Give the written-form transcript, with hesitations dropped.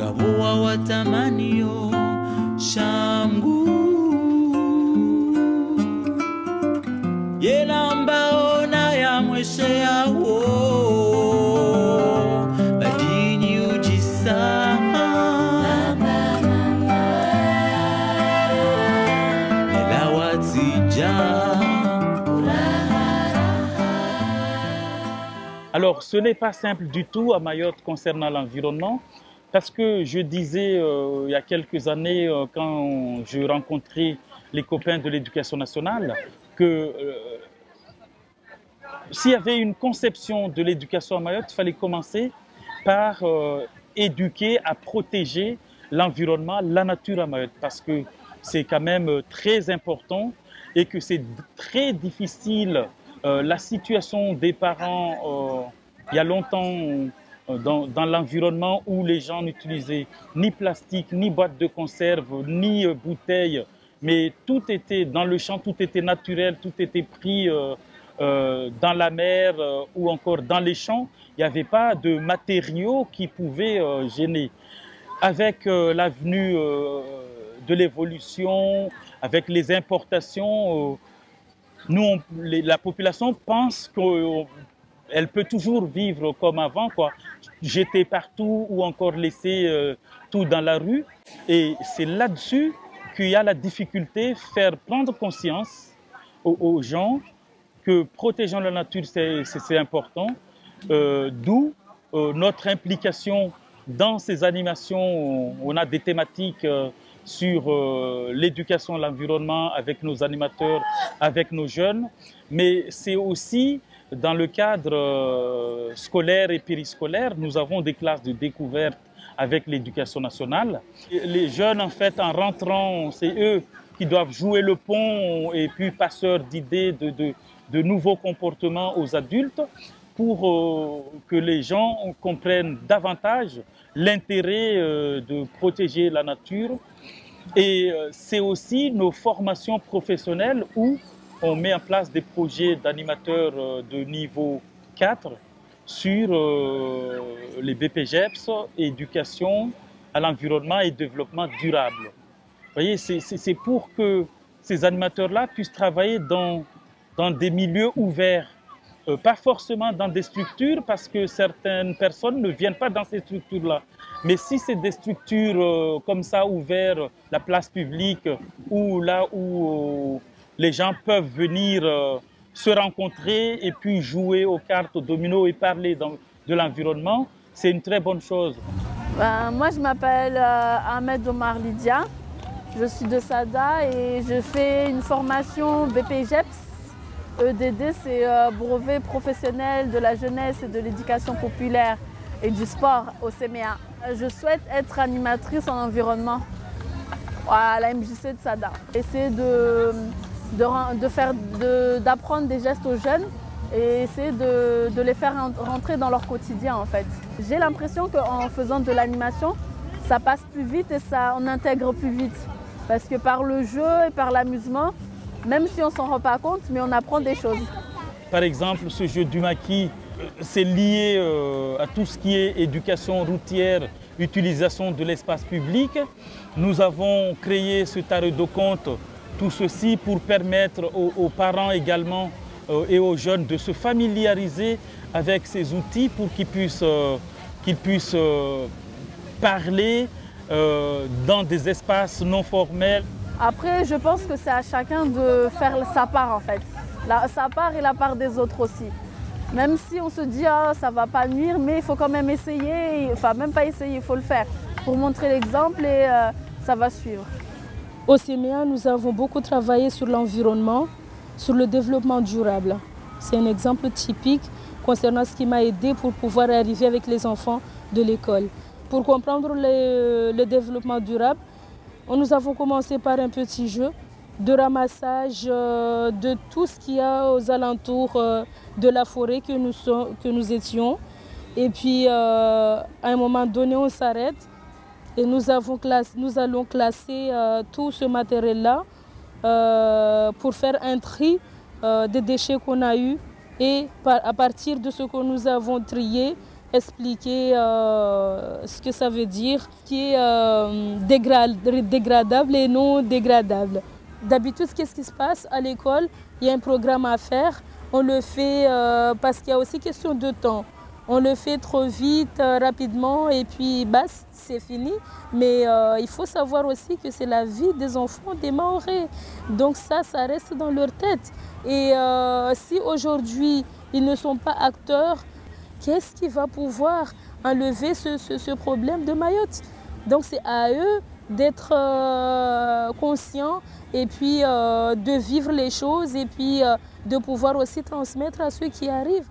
mugabo wa watamanio shangu yelamba ona ya mweshe yawo badini ujisa Alors, ce n'est pas simple du tout à Mayotte concernant l'environnement, parce que je disais il y a quelques années, quand je rencontrais les copains de l'éducation nationale, que s'il y avait une conception de l'éducation à Mayotte, il fallait commencer par éduquer à protéger l'environnement, la nature à Mayotte, parce que c'est quand même très important et que c'est très difficile. La situation des parents, il y a longtemps, dans l'environnement où les gens n'utilisaient ni plastique, ni boîte de conserve, ni bouteilles, mais tout était dans le champ, tout était naturel, tout était pris dans la mer ou encore dans les champs. Il n'y avait pas de matériaux qui pouvaient gêner. Avec l'avenue de l'évolution, avec les importations, la population pense qu'elle peut toujours vivre comme avant, quoi. Jeter partout ou encore laisser tout dans la rue. Et c'est là-dessus qu'il y a la difficulté, faire prendre conscience aux gens que protégeant la nature, c'est important. D'où notre implication dans ces animations. On a des thématiques sur l'éducation à l'environnement avec nos animateurs, avec nos jeunes, mais c'est aussi dans le cadre scolaire et périscolaire, nous avons des classes de découverte avec l'éducation nationale. Les jeunes, en fait, en rentrant, c'est eux qui doivent jouer le pont et puis passeurs d'idées, de nouveaux comportements aux adultes pour que les gens comprennent davantage l'intérêt de protéger la nature. Et c'est aussi nos formations professionnelles où on met en place des projets d'animateurs de niveau 4 sur les BPGEPS, éducation à l'environnement et développement durable. Vous voyez, c'est pour que ces animateurs-là puissent travailler dans des milieux ouverts, pas forcément dans des structures parce que certaines personnes ne viennent pas dans ces structures-là. Mais si c'est des structures comme ça ouvertes, la place publique, ou là où les gens peuvent venir se rencontrer et puis jouer aux cartes, aux dominos et parler de l'environnement, c'est une très bonne chose. Moi, je m'appelle Ahmed Omar Lydia. Je suis de Sada et je fais une formation BPGEPS. EDD, c'est brevet professionnel de la jeunesse et de l'éducation populaire et du sport au CMEA. Je souhaite être animatrice en environnement à la MJC de Sada. Essayer d'apprendre des gestes aux jeunes et essayer de les faire rentrer dans leur quotidien en fait. J'ai l'impression qu'en faisant de l'animation, ça passe plus vite et on intègre plus vite. Parce que par le jeu et par l'amusement, même si on ne s'en rend pas compte, mais on apprend des choses. Par exemple, ce jeu du maquis, c'est lié à tout ce qui est éducation routière, utilisation de l'espace public. Nous avons créé ce tarot de compte, tout ceci pour permettre aux parents également et aux jeunes de se familiariser avec ces outils pour qu'ils puissent parler dans des espaces non formels. Après, je pense que c'est à chacun de faire sa part en fait. Sa part et la part des autres aussi. Même si on se dit ah, ça ne va pas nuire, mais il faut quand même essayer, enfin même pas essayer, il faut le faire pour montrer l'exemple et ça va suivre. Au CMEA, nous avons beaucoup travaillé sur l'environnement, sur le développement durable. C'est un exemple typique concernant ce qui m'a aidé pour pouvoir arriver avec les enfants de l'école. Pour comprendre le développement durable, nous avons commencé par un petit jeu de ramassage de tout ce qu'il y a aux alentours de la forêt que nous étions. Et puis, à un moment donné, on s'arrête et nous allons classer tout ce matériel-là pour faire un tri des déchets qu'on a eus. Et à partir de ce que nous avons trié, expliquer ce que ça veut dire, ce qui est dégradable et non dégradable. D'habitude, qu'est-ce qui se passe à l'école? Il y a un programme à faire, on le fait parce qu'il y a aussi question de temps. On le fait trop vite, rapidement, et puis bah, c'est fini. Mais il faut savoir aussi que c'est la vie des enfants des Mahorais. Donc ça reste dans leur tête. Et si aujourd'hui, ils ne sont pas acteurs, qu'est-ce qui va pouvoir enlever ce problème de Mayotte? Donc c'est à eux d'être conscients et puis de vivre les choses et puis de pouvoir aussi transmettre à ceux qui arrivent.